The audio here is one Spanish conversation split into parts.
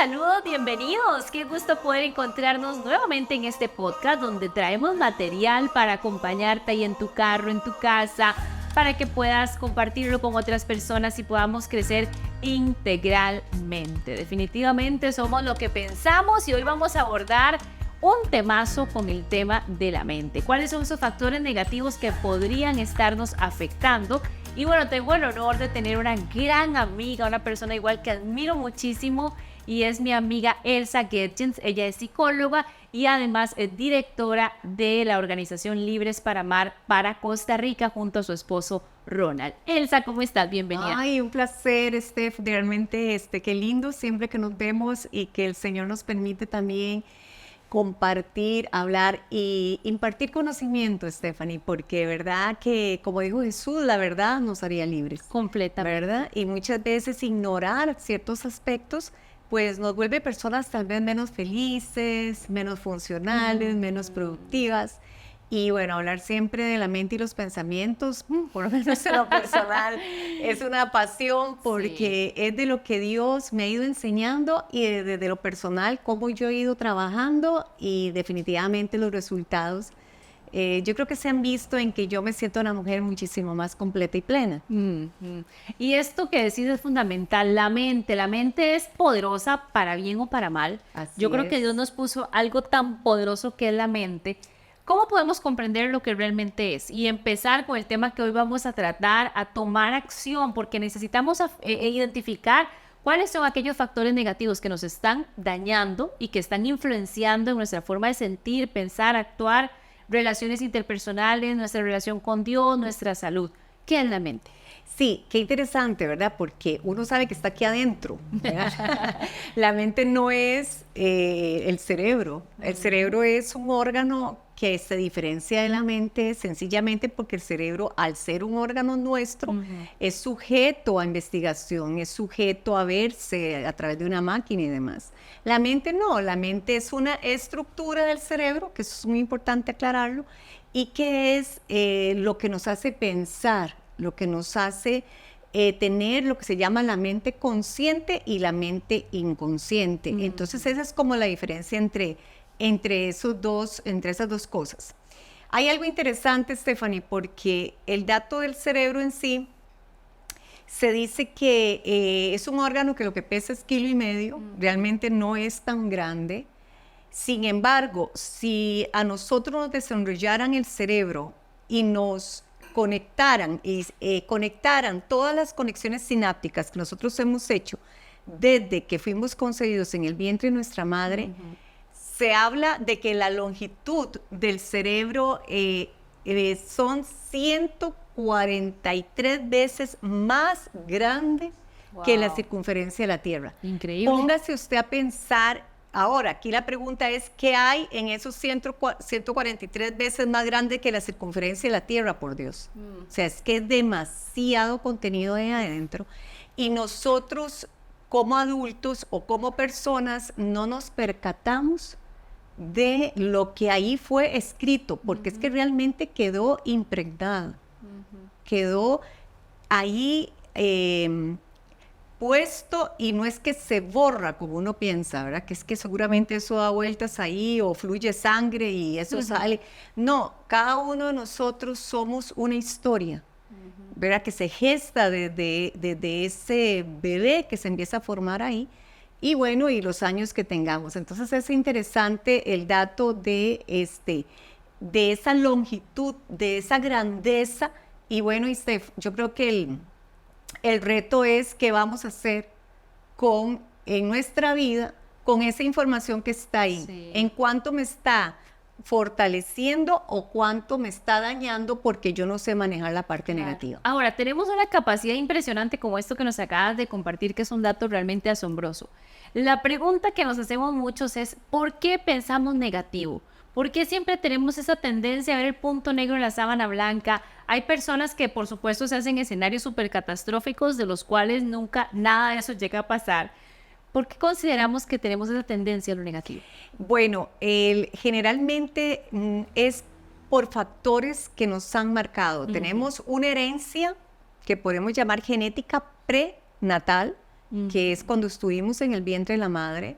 saludos, bienvenidos. Qué gusto poder encontrarnos nuevamente en este podcast donde traemos material para acompañarte ahí en tu carro, en tu casa, para que puedas compartirlo con otras personas y podamos crecer integralmente. Definitivamente somos lo que pensamos y hoy vamos a abordar un temazo con el tema de la mente. ¿Cuáles son esos factores negativos que podrían estarnos afectando? Y bueno, tengo el honor de tener una gran amiga, una persona igual que admiro muchísimo, y es mi amiga Elsa Getjens. Ella es psicóloga y además es directora de la organización Libres para Amar para Costa Rica junto a su esposo Ronald. Elsa, ¿cómo estás? Bienvenida. Ay, un placer, Steph. Realmente, qué lindo siempre que nos vemos y que el Señor nos permite también compartir, hablar y impartir conocimiento, Stephanie, porque verdad que, como dijo Jesús, la verdad nos haría libres. Completamente. ¿Verdad? Y muchas veces ignorar ciertos aspectos, pues nos vuelve personas tal vez menos felices, menos funcionales, menos productivas. Y bueno, hablar siempre de la mente y los pensamientos, por lo menos en lo personal, es una pasión porque es de lo que Dios me ha ido enseñando y desde lo personal, cómo yo he ido trabajando y definitivamente los resultados. Yo creo que se han visto en que yo me siento una mujer muchísimo más completa y plena. Y esto que decís es fundamental. La mente es poderosa para bien o para mal. Yo creo que Dios nos puso algo tan poderoso que es la mente. ¿Cómo podemos comprender lo que realmente es? Y empezar con el tema que hoy vamos a tratar, a tomar acción, porque necesitamos identificar cuáles son aquellos factores negativos que nos están dañando y que están influenciando en nuestra forma de sentir, pensar, actuar, relaciones interpersonales, nuestra relación con Dios, nuestra salud. ¿Qué es la mente? Sí, qué interesante, ¿verdad? Porque uno sabe que está aquí adentro, ¿verdad? La mente no es el cerebro. El cerebro es un órgano que se diferencia de la mente sencillamente porque el cerebro, al ser un órgano nuestro, es sujeto a investigación, es sujeto a verse a través de una máquina y demás. La mente no, la mente es una estructura del cerebro, que eso es muy importante aclararlo, y que es lo que nos hace pensar, lo que nos hace tener lo que se llama la mente consciente y la mente inconsciente. Entonces esa es como la diferencia entre esas dos cosas. Hay algo interesante, Stephanie, porque el dato del cerebro en sí se dice que es un órgano que lo que pesa es 1,5 kilos, realmente no es tan grande. Sin embargo, si a nosotros nos desarrollaran el cerebro y nos conectaran todas las conexiones sinápticas que nosotros hemos hecho desde que fuimos concebidos en el vientre de nuestra madre, se habla de que la longitud del cerebro son 143 veces más grande que la circunferencia de la Tierra. Increíble. Póngase usted a pensar. Ahora, aquí la pregunta es, ¿qué hay en esos 143 veces más grande que la circunferencia de la Tierra, por Dios? O sea, es que es demasiado contenido ahí adentro. Y nosotros, como adultos o como personas, no nos percatamos de lo que ahí fue escrito, porque es que realmente quedó impregnado. Quedó ahí puesto y no es que se borra como uno piensa, ¿verdad? Que es que seguramente eso da vueltas ahí o fluye sangre y eso sale. No, cada uno de nosotros somos una historia, ¿verdad? Que se gesta desde ese bebé que se empieza a formar ahí y bueno, y los años que tengamos. Entonces es interesante el dato de esa longitud, de esa grandeza y bueno, y Steph, yo creo que el reto es qué vamos a hacer en nuestra vida con esa información que está ahí. Sí. En cuánto me está fortaleciendo o cuánto me está dañando porque yo no sé manejar la parte negativa. Ahora, tenemos una capacidad impresionante como esto que nos acabas de compartir, que es un dato realmente asombroso. La pregunta que nos hacemos muchos es, ¿por qué pensamos negativo? ¿Por qué siempre tenemos esa tendencia a ver el punto negro en la sábana blanca? Hay personas que, por supuesto, se hacen escenarios súper catastróficos de los cuales nunca nada de eso llega a pasar. ¿Por qué consideramos que tenemos esa tendencia a lo negativo? Bueno, generalmente es por factores que nos han marcado. Tenemos una herencia que podemos llamar genética prenatal, que es cuando estuvimos en el vientre de la madre.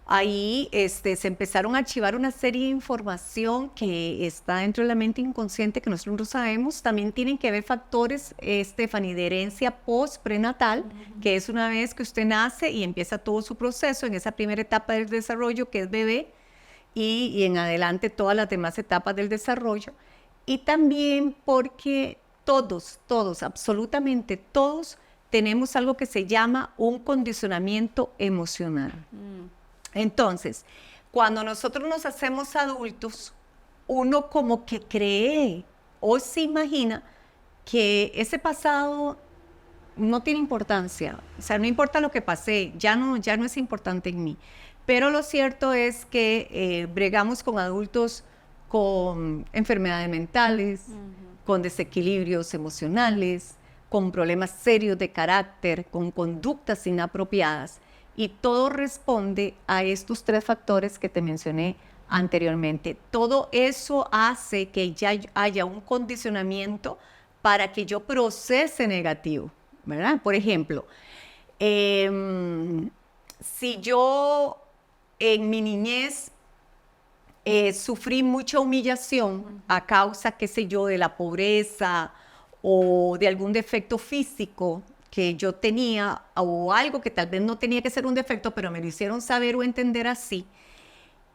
Ahí se empezaron a archivar una serie de información que está dentro de la mente inconsciente que nosotros no sabemos. También tienen que ver factores, Stephanie, de herencia post-prenatal, que es una vez que usted nace y empieza todo su proceso en esa primera etapa del desarrollo que es bebé y en adelante todas las demás etapas del desarrollo. Y también porque todos, absolutamente todos, tenemos algo que se llama un condicionamiento emocional. Entonces, cuando nosotros nos hacemos adultos, uno como que cree o se imagina que ese pasado no tiene importancia. O sea, no importa lo que pasé, ya no es importante en mí. Pero lo cierto es que bregamos con adultos con enfermedades mentales, con desequilibrios emocionales, con problemas serios de carácter, con conductas inapropiadas. Y todo responde a estos 3 factores que te mencioné anteriormente. Todo eso hace que ya haya un condicionamiento para que yo procese negativo, ¿verdad? Por ejemplo, si yo en mi niñez sufrí mucha humillación a causa, qué sé yo, de la pobreza o de algún defecto físico que yo tenía o algo que tal vez no tenía que ser un defecto, pero me lo hicieron saber o entender así.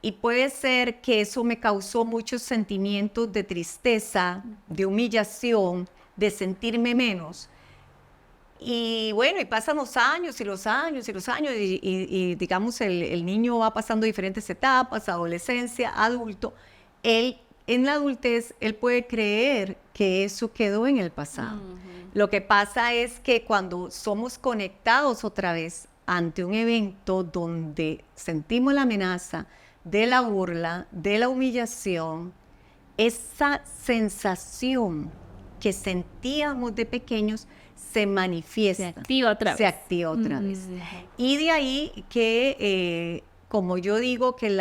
Y puede ser que eso me causó muchos sentimientos de tristeza, de humillación, de sentirme menos. Y bueno, y pasan los años y los años y los años y digamos el niño va pasando diferentes etapas, adolescencia, adulto. Él, en la adultez, él puede creer que eso quedó en el pasado. Lo que pasa es que cuando somos conectados otra vez ante un evento donde sentimos la amenaza de la burla, de la humillación, esa sensación que sentíamos de pequeños se manifiesta. Se activa otra vez. Se activa otra vez. Y de ahí que, como yo digo, que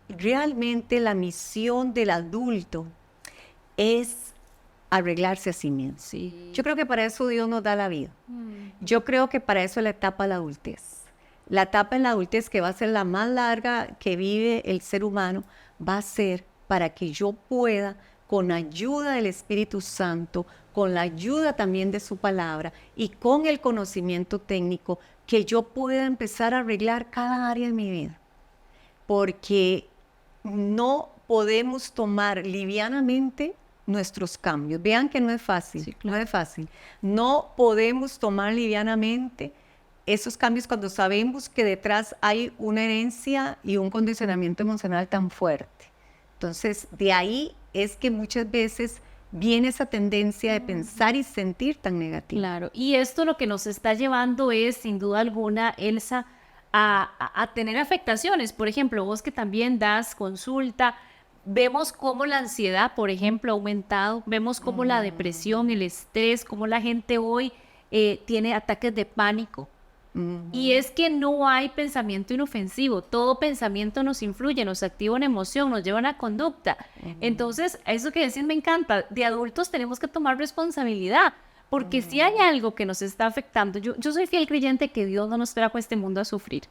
realmente la misión del adulto es arreglarse a sí mismo. Sí. Yo creo que para eso Dios nos da la vida. Yo creo que para eso es la etapa de la adultez. La etapa en la adultez, que va a ser la más larga que vive el ser humano, va a ser para que yo pueda, con ayuda del Espíritu Santo, con la ayuda también de su palabra y con el conocimiento técnico, que yo pueda empezar a arreglar cada área de mi vida. Porque no podemos tomar livianamente nuestros cambios. Vean que no es fácil, sí, claro. No es fácil. No podemos tomar livianamente esos cambios cuando sabemos que detrás hay una herencia y un condicionamiento emocional tan fuerte. Entonces, de ahí es que muchas veces viene esa tendencia de pensar y sentir tan negativo. Claro, y esto lo que nos está llevando es, sin duda alguna, Elsa, a tener afectaciones. Por ejemplo, vos que también das consulta, vemos cómo la ansiedad, por ejemplo, ha aumentado, vemos cómo la depresión, el estrés, cómo la gente hoy tiene ataques de pánico. Y es que no hay pensamiento inofensivo, todo pensamiento nos influye, nos activa una emoción, nos lleva a una conducta. Entonces, eso que decís me encanta, de adultos tenemos que tomar responsabilidad, porque si hay algo que nos está afectando, yo soy fiel creyente que Dios no nos trajo a este mundo a sufrir.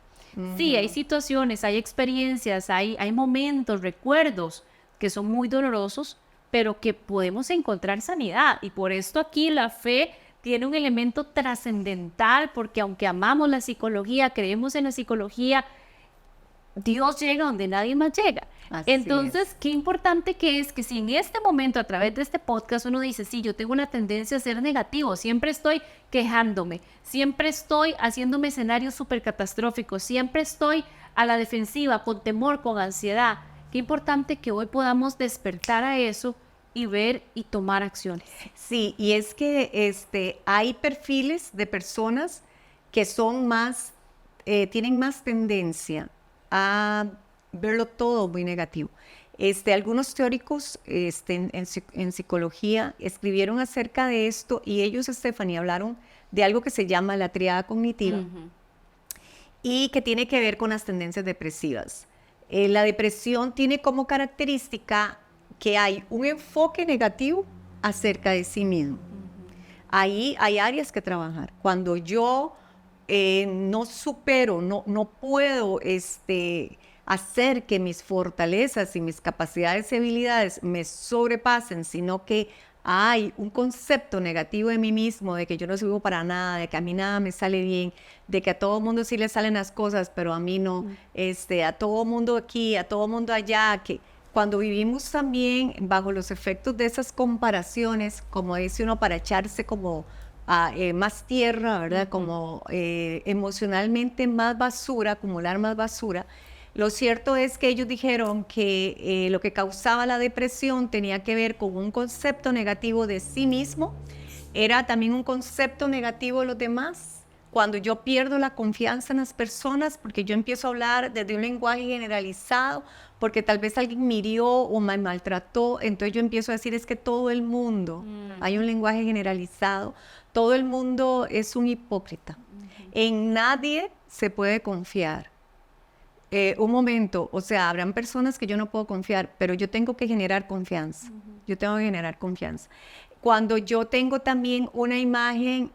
Sí, hay situaciones, hay experiencias, hay momentos, recuerdos que son muy dolorosos, pero que podemos encontrar sanidad. Y por esto aquí la fe tiene un elemento trascendental, porque aunque amamos la psicología, creemos en la psicología, Dios llega donde nadie más llega. Entonces, qué importante que es que si en este momento, a través de este podcast, uno dice, sí, yo tengo una tendencia a ser negativo, siempre estoy quejándome, siempre estoy haciéndome escenarios súper catastróficos, siempre estoy a la defensiva, con temor, con ansiedad. Qué importante que hoy podamos despertar a eso y ver y tomar acciones. Sí, y es que hay perfiles de personas que son más, tienen más tendencia a verlo todo muy negativo. Algunos teóricos en psicología escribieron acerca de esto y ellos, Stephanie, hablaron de algo que se llama la triada cognitiva y que tiene que ver con las tendencias depresivas. La depresión tiene como característica que hay un enfoque negativo acerca de sí mismo. Ahí hay áreas que trabajar. Cuando yo no supero, no puedo hacer que mis fortalezas y mis capacidades y habilidades me sobrepasen, sino que hay un concepto negativo de mí mismo, de que yo no sirvo para nada, de que a mí nada me sale bien, de que a todo mundo sí le salen las cosas, pero a mí no, a todo mundo aquí, a todo mundo allá, que cuando vivimos también bajo los efectos de esas comparaciones, como dice uno, para echarse como más tierra, ¿verdad? Como emocionalmente más basura, acumular más basura. Lo cierto es que ellos dijeron que lo que causaba la depresión tenía que ver con un concepto negativo de sí mismo, era también un concepto negativo de los demás. Cuando yo pierdo la confianza en las personas, porque yo empiezo a hablar desde un lenguaje generalizado, porque tal vez alguien me hirió o me maltrató, entonces yo empiezo a decir es que todo el mundo, hay un lenguaje generalizado, todo el mundo es un hipócrita. En nadie se puede confiar. Un momento, o sea, habrán personas que yo no puedo confiar, pero yo tengo que generar confianza. Yo tengo que generar confianza. Cuando yo tengo también una imagen,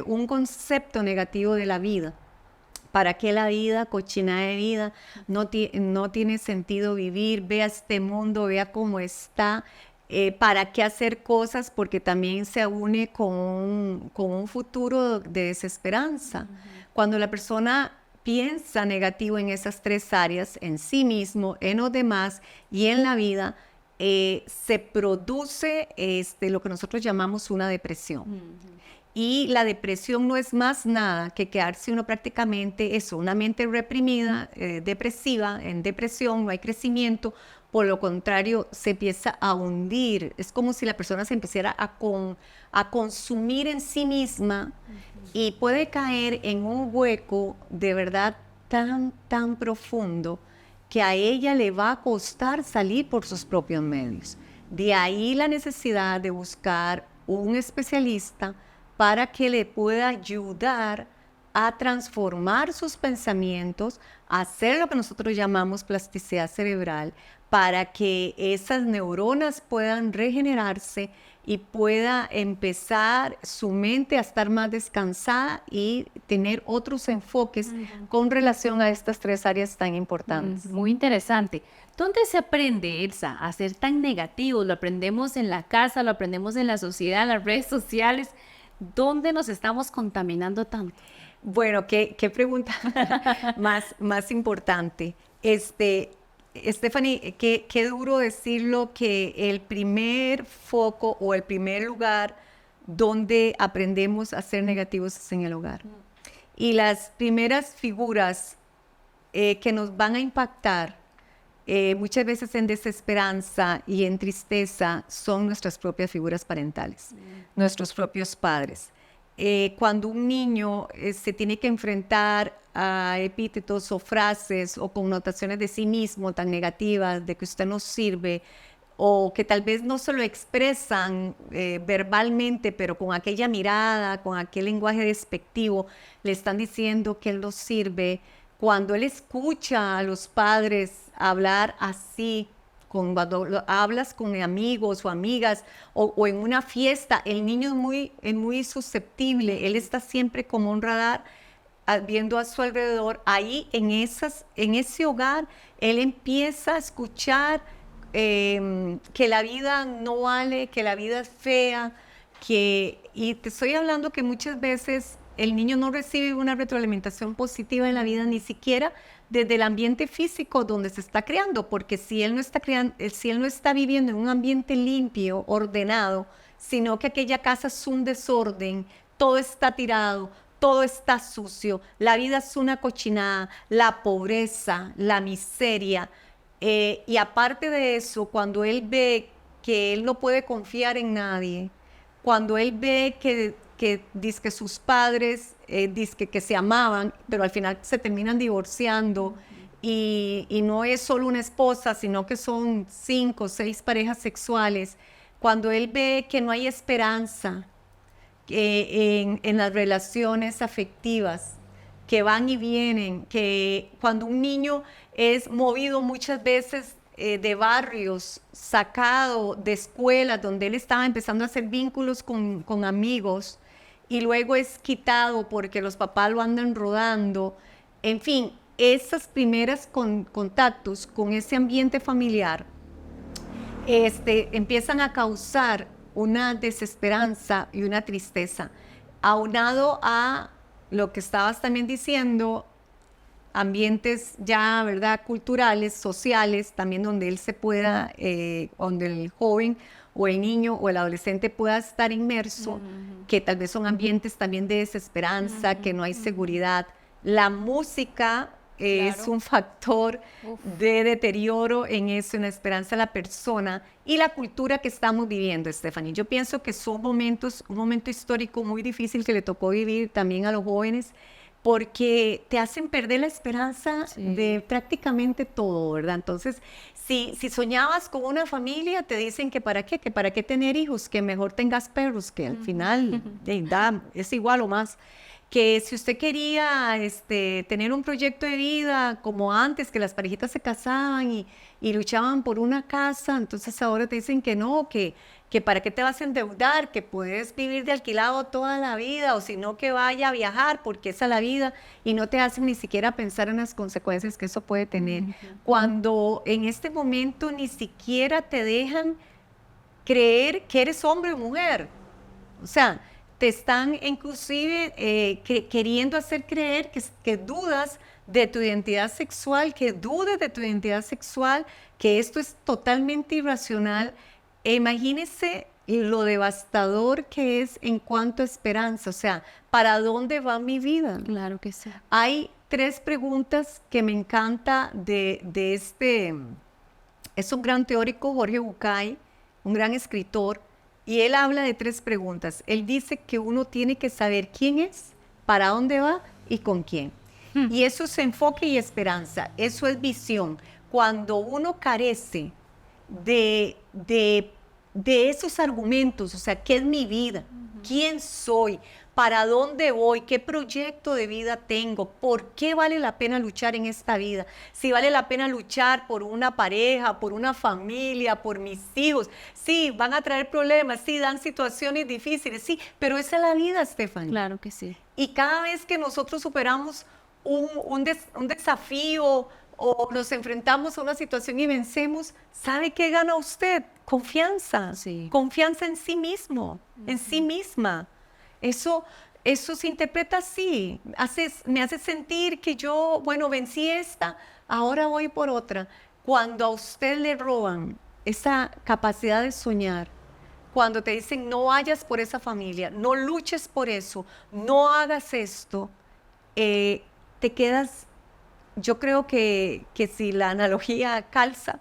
un concepto negativo de la vida, ¿para qué la vida, cochina de vida? No tiene sentido vivir, vea este mundo, vea cómo está. ¿Para qué hacer cosas? Porque también se une con un futuro de desesperanza. Cuando la persona piensa negativo en esas tres áreas, en sí mismo, en los demás y en la vida, se produce lo que nosotros llamamos una depresión. Y la depresión no es más nada que quedarse uno prácticamente eso, una mente reprimida, depresiva, en depresión, no hay crecimiento, por lo contrario, se empieza a hundir. Es como si la persona se empezara a consumir en sí misma y puede caer en un hueco de verdad tan profundo que a ella le va a costar salir por sus propios medios. De ahí la necesidad de buscar un especialista para que le pueda ayudar a transformar sus pensamientos, a hacer lo que nosotros llamamos plasticidad cerebral, para que esas neuronas puedan regenerarse y pueda empezar su mente a estar más descansada y tener otros enfoques con relación a estas tres áreas tan importantes. Muy interesante. ¿Dónde se aprende, Elsa, a ser tan negativo? ¿Lo aprendemos en la casa, lo aprendemos en la sociedad, en las redes sociales? ¿Dónde nos estamos contaminando tanto? Bueno, qué pregunta más importante. Stephanie, qué duro decirlo que el primer foco o el primer lugar donde aprendemos a ser negativos es en el hogar. Y las primeras figuras que nos van a impactar muchas veces en desesperanza y en tristeza son nuestras propias figuras parentales, nuestros propios padres. Cuando un niño se tiene que enfrentar a epítetos o frases o connotaciones de sí mismo tan negativas, de que usted no sirve, o que tal vez no se lo expresan verbalmente, pero con aquella mirada, con aquel lenguaje despectivo, le están diciendo que él no sirve. Cuando él escucha a los padres hablar así, cuando hablas con amigos o amigas o en una fiesta, el niño es muy susceptible, él está siempre como un radar viendo a su alrededor. Ahí en ese hogar, él empieza a escuchar que la vida no vale, que la vida es fea, y te estoy hablando que muchas veces el niño no recibe una retroalimentación positiva en la vida, ni siquiera desde el ambiente físico donde se está creando, porque si él no está viviendo en un ambiente limpio, ordenado, sino que aquella casa es un desorden, todo está tirado, todo está sucio, la vida es una cochinada, la pobreza, la miseria, y aparte de eso, cuando él ve que él no puede confiar en nadie, cuando él ve que dizque sus padres dizque que se amaban, pero al final se terminan divorciando y no es solo una esposa, sino que son 5 o 6 parejas sexuales. Cuando él ve que no hay esperanza en las relaciones afectivas, que van y vienen, que cuando un niño es movido muchas veces de barrios, sacado de escuelas donde él estaba empezando a hacer vínculos con amigos, y luego es quitado porque los papás lo andan rodando. En fin, esos primeros contactos con ese ambiente familiar empiezan a causar una desesperanza y una tristeza, aunado a lo que estabas también diciendo, ambientes ya, ¿verdad?, culturales, sociales, también donde él se pueda, donde el joven o el niño o el adolescente pueda estar inmerso, que tal vez son ambientes también de desesperanza, que no hay seguridad. La música es un factor de deterioro en eso, en la esperanza de la persona y la cultura que estamos viviendo, Stephanie. Yo pienso que son un momento histórico muy difícil que le tocó vivir también a los jóvenes, porque te hacen perder la esperanza de prácticamente todo, ¿verdad? Entonces, si soñabas con una familia, te dicen que para qué tener hijos, que mejor tengas perros, que al final es igual o más. Que si usted quería tener un proyecto de vida como antes, que las parejitas se casaban y luchaban por una casa, entonces ahora te dicen que no, que para qué te vas a endeudar, que puedes vivir de alquilado toda la vida, o si no, que vaya a viajar, porque esa es la vida, y no te hacen ni siquiera pensar en las consecuencias que eso puede tener. Cuando en este momento ni siquiera te dejan creer que eres hombre o mujer. O sea, te están inclusive queriendo hacer creer que dudas de tu identidad sexual, que dudes de tu identidad sexual, que esto es totalmente irracional. Imagínese lo devastador que es en cuanto a esperanza. O sea, ¿para dónde va mi vida? Claro que sí. Hay 3 preguntas que me encanta es un gran teórico, Jorge Bucay, un gran escritor, y él habla de 3 preguntas. Él dice que uno tiene que saber quién es, para dónde va y con quién. Y eso es enfoque y esperanza, eso es visión. Cuando uno carece de esos argumentos, o sea, ¿qué es mi vida? ¿Quién soy? ¿Para dónde voy? ¿Qué proyecto de vida tengo? ¿Por qué vale la pena luchar en esta vida? Si vale la pena luchar por una pareja, por una familia, por mis hijos. Sí, van a traer problemas, sí, dan situaciones difíciles, sí, pero esa es la vida, Stephanie. Claro que sí. Y cada vez que nosotros superamos un desafío o nos enfrentamos a una situación y vencemos, ¿sabe qué gana usted? Confianza. Sí. Confianza en sí mismo, en sí misma. Eso se interpreta así. Me hace sentir que yo, bueno, vencí esta, ahora voy por otra. Cuando a usted le roban esa capacidad de soñar, cuando te dicen no vayas por esa familia, no luches por eso, no hagas esto, te quedas, yo creo que si la analogía calza,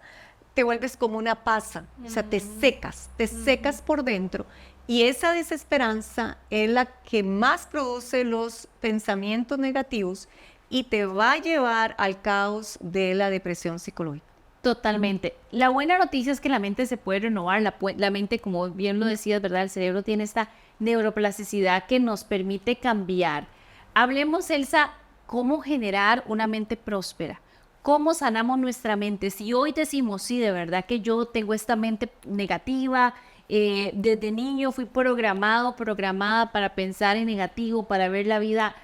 te vuelves como una pasa, o sea, te secas por dentro. Y esa desesperanza es la que más produce los pensamientos negativos y te va a llevar al caos de la depresión psicológica. Totalmente. La buena noticia es que la mente se puede renovar, la mente, como bien lo decías, ¿verdad? El cerebro tiene esta neuroplasticidad que nos permite cambiar. Hablemos, Elsa, cómo generar una mente próspera. ¿Cómo sanamos nuestra mente? Si hoy decimos, sí, de verdad que yo tengo esta mente negativa, desde niño fui programada para pensar en negativo, para ver la vida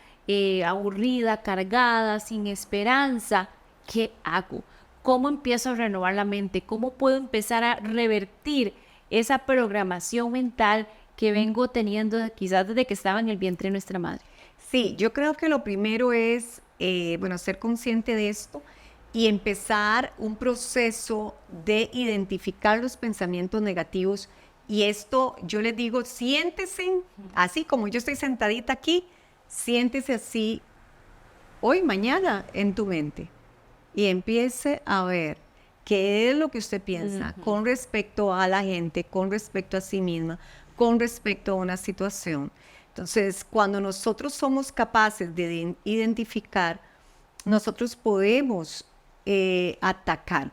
aburrida, cargada, sin esperanza, ¿qué hago? ¿Cómo empiezo a renovar la mente? ¿Cómo puedo empezar a revertir esa programación mental que vengo teniendo quizás desde que estaba en el vientre de nuestra madre? Sí, yo creo que lo primero es, ser consciente de esto y empezar un proceso de identificar los pensamientos negativos. Y esto, yo les digo, siéntese, así como yo estoy sentadita aquí, siéntese así hoy, mañana, en tu mente. Y empiece a ver qué es lo que usted piensa con respecto a la gente, con respecto a sí misma, con respecto a una situación. Entonces, cuando nosotros somos capaces de identificar, nosotros podemos atacar.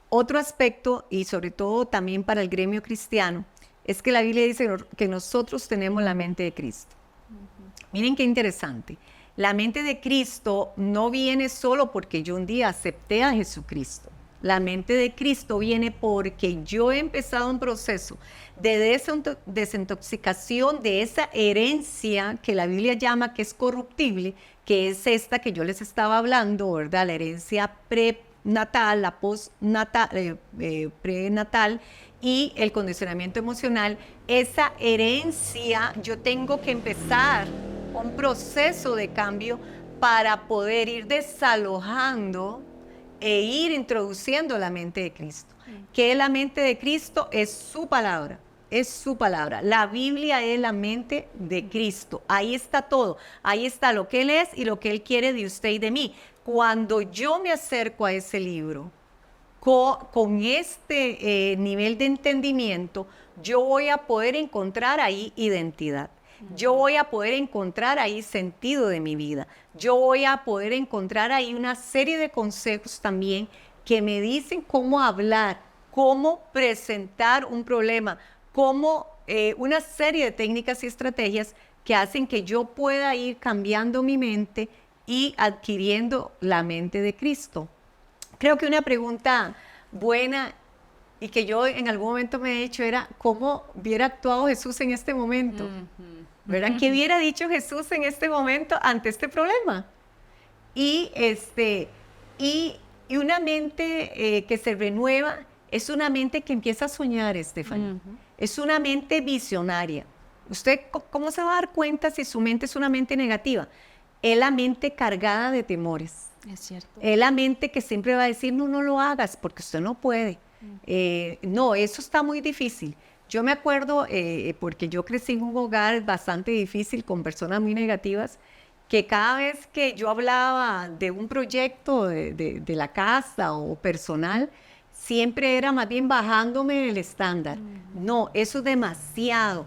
Otro aspecto, y sobre todo también para el gremio cristiano, es que la Biblia dice que nosotros tenemos la mente de Cristo. Miren qué interesante. La mente de Cristo no viene solo porque yo un día acepté a Jesucristo. La mente de Cristo viene porque yo he empezado un proceso de desintoxicación de esa herencia que la Biblia llama que es corruptible, que es esta que yo les estaba hablando, ¿verdad? La herencia prenatal, la postnatal, prenatal y el condicionamiento emocional. Esa herencia yo tengo que empezar un proceso de cambio para poder ir desalojando e ir introduciendo la mente de Cristo. ¿Qué es la mente de Cristo? Es su palabra. Es su palabra. La Biblia es la mente de Cristo. Ahí está todo. Ahí está lo que Él es y lo que Él quiere de usted y de mí. Cuando yo me acerco a ese libro con este nivel de entendimiento, yo voy a poder encontrar ahí identidad. Yo voy a poder encontrar ahí sentido de mi vida. Yo voy a poder encontrar ahí una serie de consejos también que me dicen cómo hablar, cómo presentar un problema, cómo una serie de técnicas y estrategias que hacen que yo pueda ir cambiando mi mente y adquiriendo la mente de Cristo. Creo que una pregunta buena y que yo en algún momento me he hecho era ¿cómo hubiera actuado Jesús en este momento? ¿Verdad? ¿Qué hubiera dicho Jesús en este momento ante este problema? Y una mente que se renueva es una mente que empieza a soñar, Stephanie. Es una mente visionaria. ¿Usted cómo se va a dar cuenta si su mente es una mente negativa? Es la mente cargada de temores. Es cierto. Es la mente que siempre va a decir, no, no lo hagas porque usted no puede. No, eso está muy difícil. Yo me acuerdo, porque yo crecí en un hogar bastante difícil con personas muy negativas, que cada vez que yo hablaba de un proyecto de la casa o personal, siempre era más bien bajándome el estándar. No, eso es demasiado.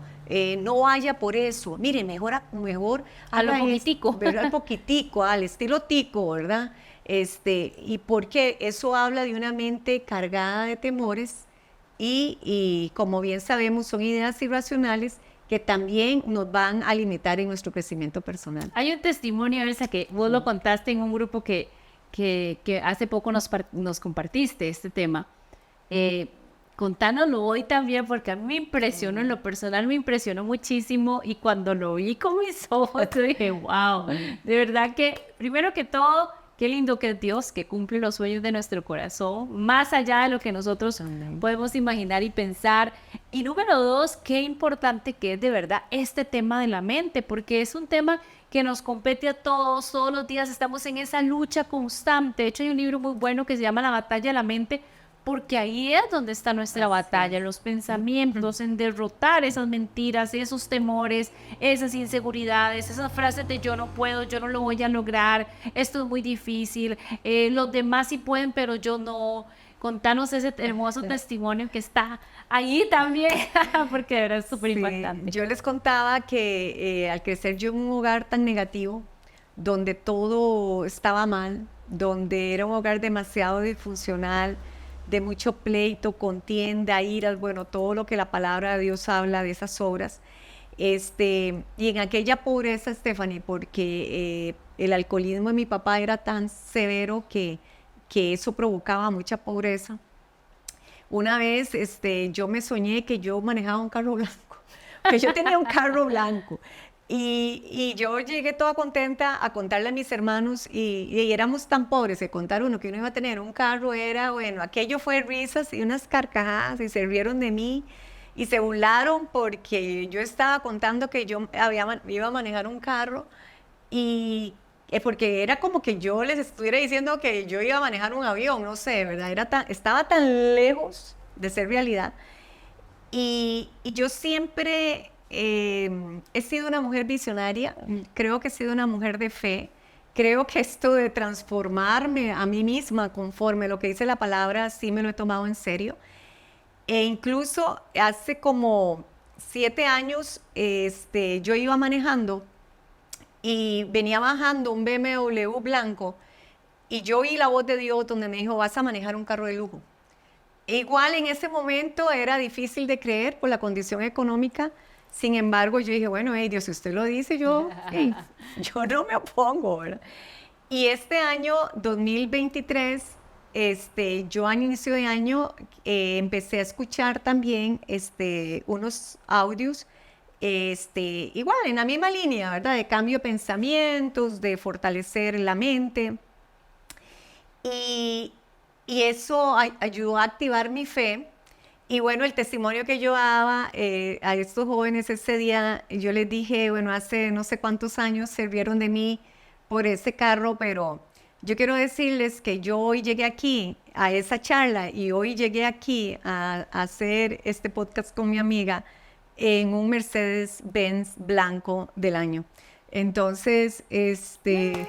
No vaya por eso. Mire, mejor a lo poquitico. ¿verdad? Al poquitico, al estilo tico, ¿verdad? Y porque eso habla de una mente cargada de temores y como bien sabemos son ideas irracionales que también nos van a limitar en nuestro crecimiento personal. Hay un testimonio, Elsa, que vos lo contaste en un grupo que hace poco nos compartiste este tema. Contánoslo hoy también, porque a mí me impresionó, en lo personal me impresionó muchísimo, y cuando lo vi con mis ojos, dije, wow, de verdad que, primero que todo, qué lindo que es Dios, que cumple los sueños de nuestro corazón, más allá de lo que nosotros podemos imaginar y pensar. Y número dos, qué importante que es de verdad este tema de la mente, porque es un tema que nos compete a todos los días estamos en esa lucha constante. De hecho, hay un libro muy bueno que se llama La batalla de la mente, porque ahí es donde está nuestra batalla, los pensamientos, en derrotar esas mentiras, esos temores, esas inseguridades, esas frases de yo no puedo, yo no lo voy a lograr, esto es muy difícil, los demás sí pueden, pero yo no. Contanos ese hermoso testimonio que está ahí también, porque de verdad es súper impactante. Yo les contaba que al crecer yo en un hogar tan negativo, donde todo estaba mal, donde era un hogar demasiado disfuncional, de mucho pleito, contienda, iras, bueno, todo lo que la palabra de Dios habla de esas obras. Y en aquella pobreza, Stephanie, porque el alcoholismo de mi papá era tan severo que eso provocaba mucha pobreza. Una vez yo me soñé que yo manejaba un carro blanco, que yo tenía un carro blanco. Y yo llegué toda contenta a contarle a mis hermanos y éramos tan pobres que contar uno que uno iba a tener un carro era, bueno, aquello fue risas y unas carcajadas y se rieron de mí y se burlaron porque yo estaba contando que yo iba a manejar un carro y porque era como que yo les estuviera diciendo que yo iba a manejar un avión, no sé, ¿verdad? Estaba tan lejos de ser realidad y yo siempre... he sido una mujer visionaria, creo que he sido una mujer de fe, creo que esto de transformarme a mí misma conforme lo que dice la palabra, sí me lo he tomado en serio. E incluso hace como 7 años yo iba manejando y venía bajando un BMW blanco y yo oí la voz de Dios donde me dijo, vas a manejar un carro de lujo. E igual en ese momento era difícil de creer por la condición económica. Sin embargo, yo dije, bueno, Dios, si usted lo dice, yo no me opongo, ¿verdad? Y este año, 2023, yo al inicio de año empecé a escuchar también unos audios, igual en la misma línea, ¿verdad? De cambio de pensamientos, de fortalecer la mente. Y eso ayudó a activar mi fe. Y bueno, el testimonio que yo daba a estos jóvenes ese día, yo les dije, bueno, hace no sé cuántos años sirvieron de mí por ese carro, pero yo quiero decirles que yo hoy llegué aquí a esa charla y hoy llegué aquí a hacer este podcast con mi amiga en un Mercedes-Benz blanco del año. Entonces, qué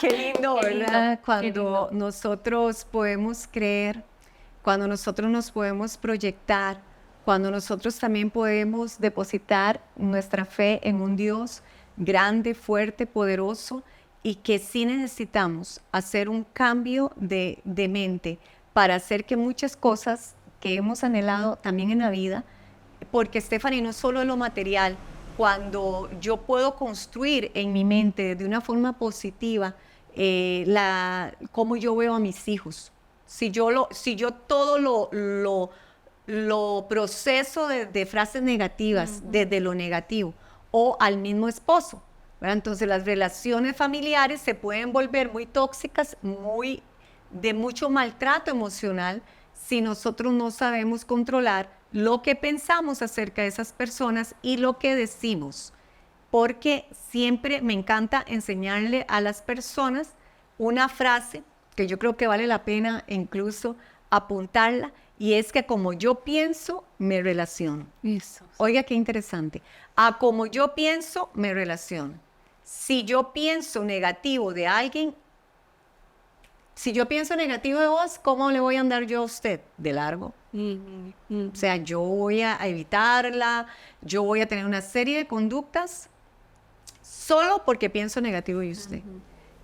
lindo, ¿verdad? Cuando nosotros podemos creer, cuando nosotros nos podemos proyectar, cuando nosotros también podemos depositar nuestra fe en un Dios grande, fuerte, poderoso, y que sí necesitamos hacer un cambio de mente para hacer que muchas cosas que hemos anhelado también en la vida, porque Stephanie, no solo lo material, cuando yo puedo construir en mi mente de una forma positiva cómo yo veo a mis hijos. Si yo todo lo proceso de frases negativas, desde lo negativo, o al mismo esposo, ¿verdad? Entonces las relaciones familiares se pueden volver muy tóxicas, de mucho maltrato emocional, si nosotros no sabemos controlar lo que pensamos acerca de esas personas y lo que decimos. Porque siempre me encanta enseñarle a las personas una frase que yo creo que vale la pena incluso apuntarla, y es que como yo pienso, me relaciono. Eso. Oiga, qué interesante. A como yo pienso, me relaciono. Si yo pienso negativo de alguien, si yo pienso negativo de vos, ¿cómo le voy a andar yo a usted? De largo. O sea, yo voy a evitarla, yo voy a tener una serie de conductas solo porque pienso negativo de usted.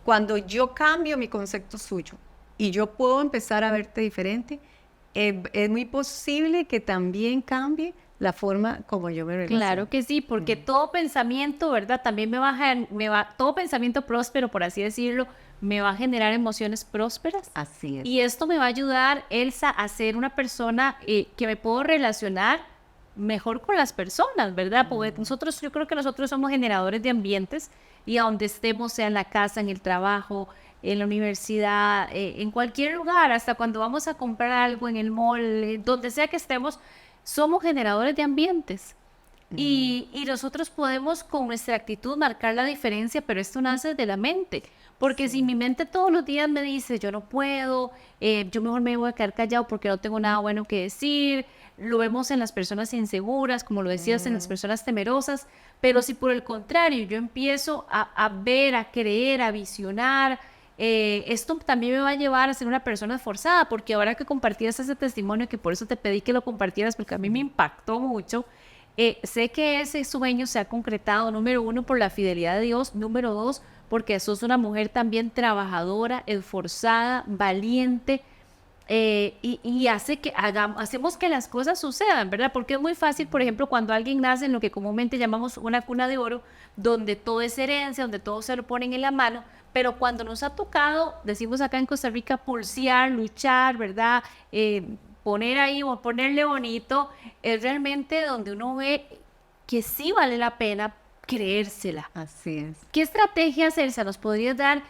Cuando yo cambio mi concepto suyo y yo puedo empezar a verte diferente, es muy posible que también cambie la forma como yo me relaciono. Claro que sí, porque todo pensamiento, ¿verdad? También todo pensamiento próspero, por así decirlo, me va a generar emociones prósperas. Así es. Y esto me va a ayudar, Elsa, a ser una persona que me puedo relacionar mejor con las personas, ¿verdad? Porque yo creo que nosotros somos generadores de ambientes, y a donde estemos, sea en la casa, en el trabajo, en la universidad, en cualquier lugar, hasta cuando vamos a comprar algo en el mall, donde sea que estemos, somos generadores de ambientes. Y nosotros podemos con nuestra actitud marcar la diferencia, pero esto nace de la mente. Porque si mi mente todos los días me dice, yo no puedo, yo mejor me voy a quedar callado porque no tengo nada bueno que decir, lo vemos en las personas inseguras, como lo decías, en las personas temerosas, pero si por el contrario yo empiezo a ver, a creer, a visionar, esto también me va a llevar a ser una persona esforzada, porque ahora que compartías ese testimonio, que por eso te pedí que lo compartieras, porque a mí me impactó mucho, sé que ese sueño se ha concretado, número 1, por la fidelidad de Dios, número 2, porque sos una mujer también trabajadora, esforzada, valiente, y hacemos que las cosas sucedan, ¿verdad? Porque es muy fácil, por ejemplo, cuando alguien nace en lo que comúnmente llamamos una cuna de oro, donde todo es herencia, donde todo se lo ponen en la mano, pero cuando nos ha tocado, decimos acá en Costa Rica, pulsear, luchar, ¿verdad? Poner ahí o ponerle bonito, es realmente donde uno ve que sí vale la pena creérsela. Así es. ¿Qué estrategias, Elsa, nos podrías dar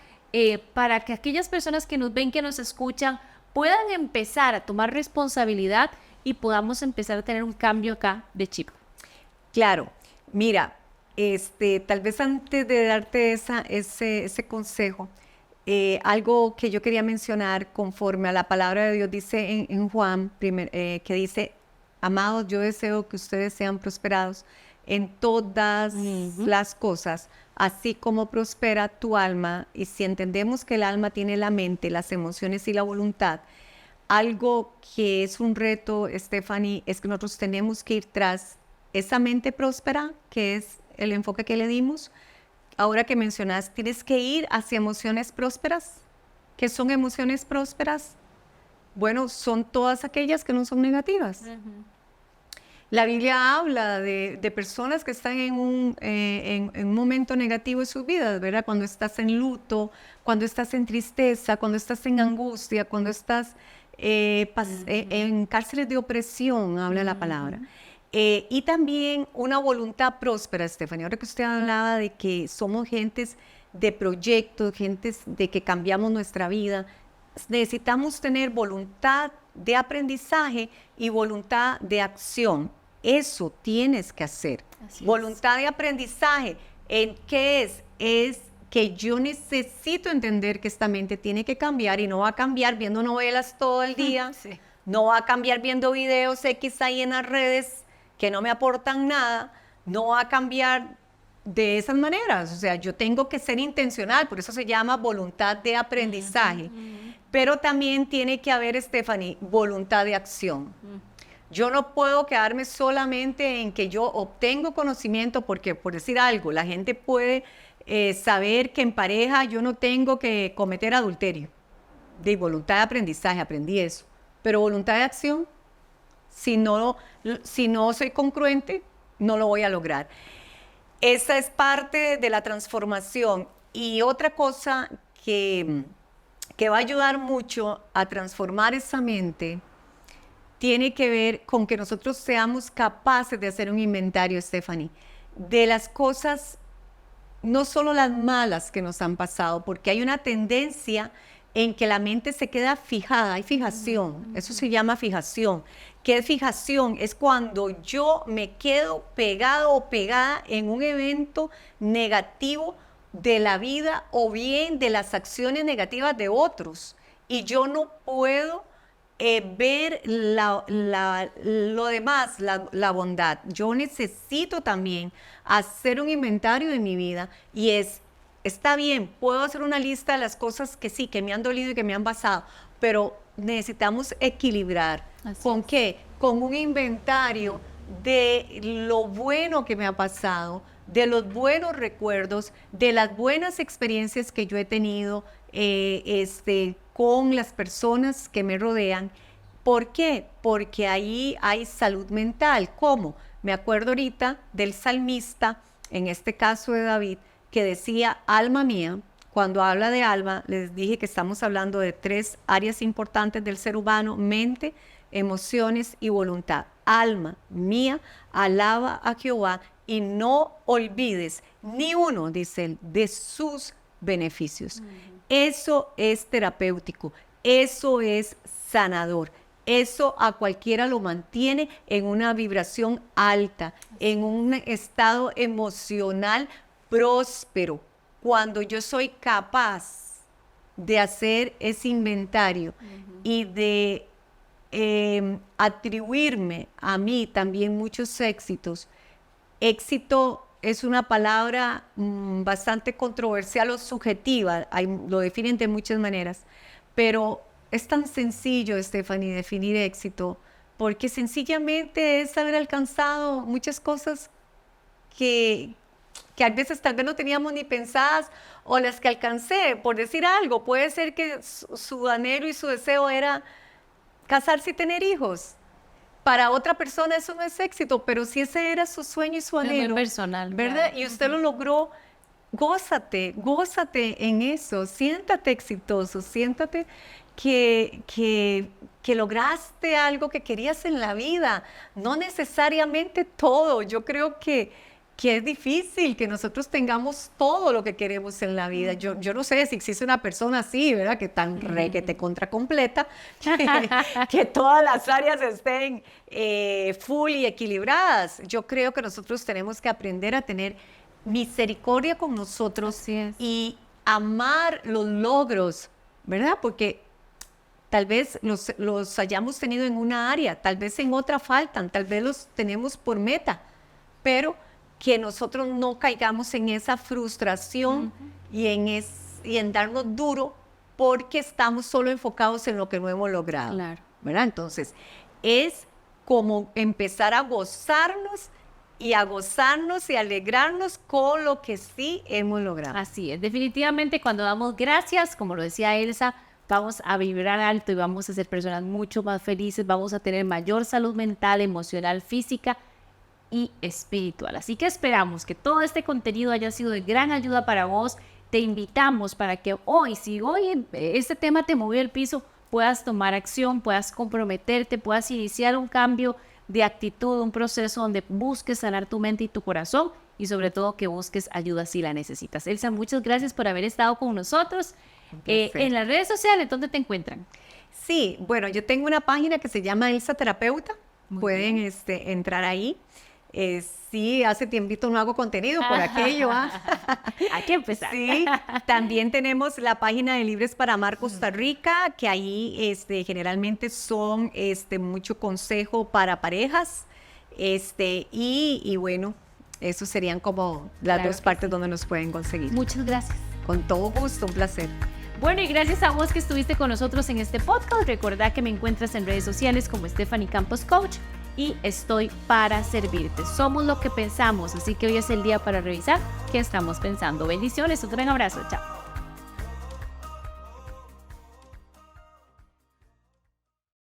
para que aquellas personas que nos ven, que nos escuchan, puedan empezar a tomar responsabilidad y podamos empezar a tener un cambio acá de chip? Claro, mira, tal vez antes de darte ese consejo, algo que yo quería mencionar conforme a la palabra de Dios dice en Juan, que dice, amados, yo deseo que ustedes sean prosperados en todas las cosas, así como prospera tu alma. Y si entendemos que el alma tiene la mente, las emociones y la voluntad, algo que es un reto, Stephanie, es que nosotros tenemos que ir tras esa mente próspera, que es el enfoque que le dimos. Ahora que mencionas, tienes que ir hacia emociones prósperas. ¿Qué son emociones prósperas? Bueno, son todas aquellas que no son negativas. La Biblia habla de personas que están en un momento negativo de sus vidas, ¿verdad? Cuando estás en luto, cuando estás en tristeza, cuando estás en angustia, cuando estás en cárceles de opresión, habla la palabra. Y también una voluntad próspera, Stephanie. Ahora que usted hablaba de que somos gentes de proyectos, gentes de que cambiamos nuestra vida, necesitamos tener voluntad de aprendizaje y voluntad de acción. Eso tienes que hacer. Voluntad de aprendizaje, ¿en qué es? Es que yo necesito entender que esta mente tiene que cambiar y no va a cambiar viendo novelas todo el día, Sí. no va a cambiar viendo videos X ahí en las redes que no me aportan nada, no va a cambiar de esas maneras. O sea, yo tengo que ser intencional, por eso se llama voluntad de aprendizaje. Pero también tiene que haber, Stephanie, voluntad de acción. Yo no puedo quedarme solamente en que yo obtengo conocimiento, porque por decir algo, la gente puede saber que en pareja yo no tengo que cometer adulterio. De voluntad de aprendizaje, aprendí eso. Pero voluntad de acción, si no soy congruente, no lo voy a lograr. Esa es parte de la transformación. Y otra cosa que va a ayudar mucho a transformar esa mente tiene que ver con que nosotros seamos capaces de hacer un inventario, Stephanie, de las cosas, no solo las malas que nos han pasado, porque hay una tendencia en que la mente se queda fijada, hay fijación, eso se llama fijación. ¿Qué es fijación? Es cuando yo me quedo pegado o pegada en un evento negativo de la vida o bien de las acciones negativas de otros, y yo no puedo ver lo demás, la bondad. Yo necesito también hacer un inventario de mi vida y está bien, puedo hacer una lista de las cosas que sí, que me han dolido y que me han pasado, pero necesitamos equilibrar. ¿Con qué? Con un inventario de lo bueno que me ha pasado, de los buenos recuerdos, de las buenas experiencias que yo he tenido con las personas que me rodean. ¿Por qué? Porque ahí hay salud mental. ¿Cómo? Me acuerdo ahorita del salmista, en este caso de David, que decía, alma mía. Cuando habla de alma, les dije que estamos hablando de 3 áreas importantes del ser humano: mente, emociones y voluntad. Alma mía, alaba a Jehová y no olvides ni uno, dice él, de sus beneficios. Eso es terapéutico, eso es sanador. Eso a cualquiera lo mantiene en una vibración alta, en un estado emocional próspero. Cuando yo soy capaz de hacer ese inventario y de atribuirme a mí también muchos éxitos. Éxito es una palabra bastante controversial o subjetiva, lo definen de muchas maneras, pero es tan sencillo, Stephanie, definir éxito, porque sencillamente es haber alcanzado muchas cosas que a veces tal vez no teníamos ni pensadas, o las que alcancé, por decir algo. Puede ser que su anhelo y su deseo era casarse y tener hijos. Para otra persona eso no es éxito, pero si ese era su sueño y su anhelo, es muy personal, ¿verdad? Claro. Y usted lo logró, gózate en eso, siéntate exitoso, siéntate que lograste algo que querías en la vida, no necesariamente todo. Yo creo que es difícil que nosotros tengamos todo lo que queremos en la vida. Yo no sé si existe una persona así, ¿verdad? Que tan requete contra completa, que todas las áreas estén full y equilibradas. Yo creo que nosotros tenemos que aprender a tener misericordia con nosotros y amar los logros, ¿verdad? Porque tal vez los hayamos tenido en una área, tal vez en otra faltan, tal vez los tenemos por meta, pero que nosotros no caigamos en esa frustración y en darnos duro porque estamos solo enfocados en lo que no hemos logrado. Claro. ¿Verdad? Entonces, es como empezar a gozarnos y alegrarnos con lo que sí hemos logrado. Así es, definitivamente cuando damos gracias, como lo decía Elsa, vamos a vibrar alto y vamos a ser personas mucho más felices, vamos a tener mayor salud mental, emocional, física y espiritual. Así que esperamos que todo este contenido haya sido de gran ayuda para vos. Te invitamos para que hoy, si hoy este tema te movió el piso, puedas tomar acción, puedas comprometerte, puedas iniciar un cambio de actitud, un proceso donde busques sanar tu mente y tu corazón y sobre todo que busques ayuda si la necesitas. Elsa, muchas gracias por haber estado con nosotros. En las redes sociales, ¿dónde te encuentran? Sí, bueno, yo tengo una página que se llama Elsa Terapeuta. Muy Pueden bien. entrar ahí. Sí, hace tiempito no hago contenido por aquello. Hay que empezar. Sí, también tenemos la página de Libres para Amar Costa Rica, que ahí generalmente son mucho consejo para parejas. Y bueno, esos serían como las Claro dos que partes sí. donde nos pueden conseguir. Muchas gracias. Con todo gusto, un placer. Bueno, y gracias a vos que estuviste con nosotros en este podcast. Recordá que me encuentras en redes sociales como Stephanie Campos Coach y estoy para servirte. Somos lo que pensamos, así que hoy es el día para revisar qué estamos pensando. Bendiciones, un gran abrazo, chao.